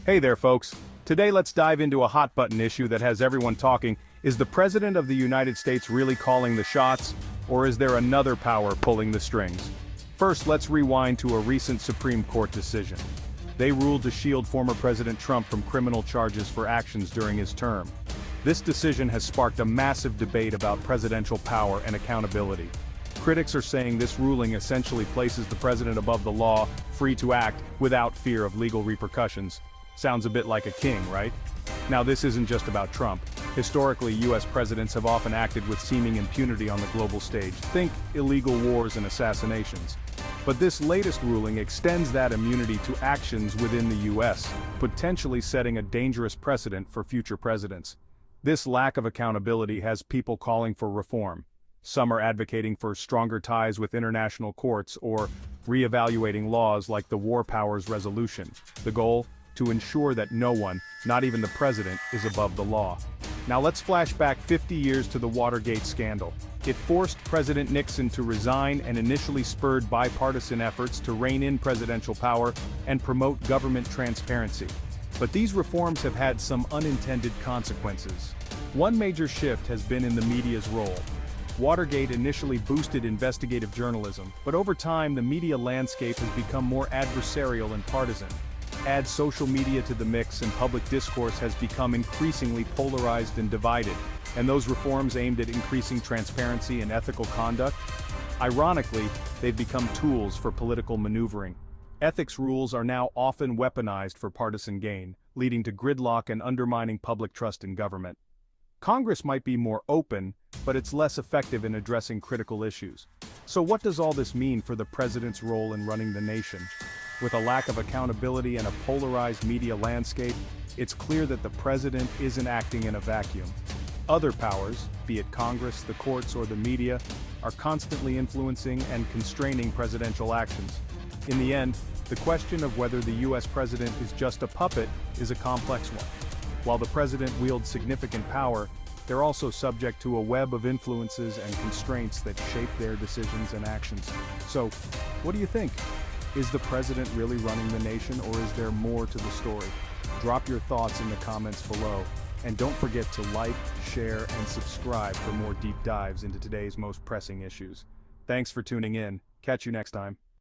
Hey there, folks. Today, let's dive into a hot button issue that has everyone talking. Is the President of the United States really calling the shots, or is there another power pulling the strings? First, let's rewind to a recent Supreme Court decision. They ruled to shield former President Trump from criminal charges for actions during his term. This decision has sparked a massive debate about presidential power and accountability. Critics are saying this ruling essentially places the president above the law, free to act without fear of legal repercussions. Sounds a bit like a king, right? Now, this isn't just about Trump. Historically, US presidents have often acted with seeming impunity on the global stage. Think illegal wars and assassinations. But this latest ruling extends that immunity to actions within the US, potentially setting a dangerous precedent for future presidents. This lack of accountability has people calling for reform. Some are advocating for stronger ties with international courts or re-evaluating laws like the War Powers Resolution. The goal? To ensure that no one, not even the president, is above the law. Now let's flash back 50 years to the Watergate scandal. It forced President Nixon to resign and initially spurred bipartisan efforts to rein in presidential power and promote government transparency. But these reforms have had some unintended consequences. One major shift has been in the media's role. Watergate initially boosted investigative journalism, but over time the media landscape has become more adversarial and partisan. Add social media to the mix and public discourse has become increasingly polarized and divided, and those reforms aimed at increasing transparency and ethical conduct? Ironically, they've become tools for political maneuvering. Ethics rules are now often weaponized for partisan gain, leading to gridlock and undermining public trust in government. Congress might be more open, but it's less effective in addressing critical issues. So what does all this mean for the president's role in running the nation? With a lack of accountability and a polarized media landscape, it's clear that the president isn't acting in a vacuum. Other powers, be it Congress, the courts, or the media, are constantly influencing and constraining presidential actions. In the end, the question of whether the US president is just a puppet is a complex one. While the president wields significant power, they're also subject to a web of influences and constraints that shape their decisions and actions. So, what do you think? Is the president really running the nation, or is there more to the story? Drop your thoughts in the comments below. And don't forget to like, share, and subscribe for more deep dives into today's most pressing issues. Thanks for tuning in. Catch you next time.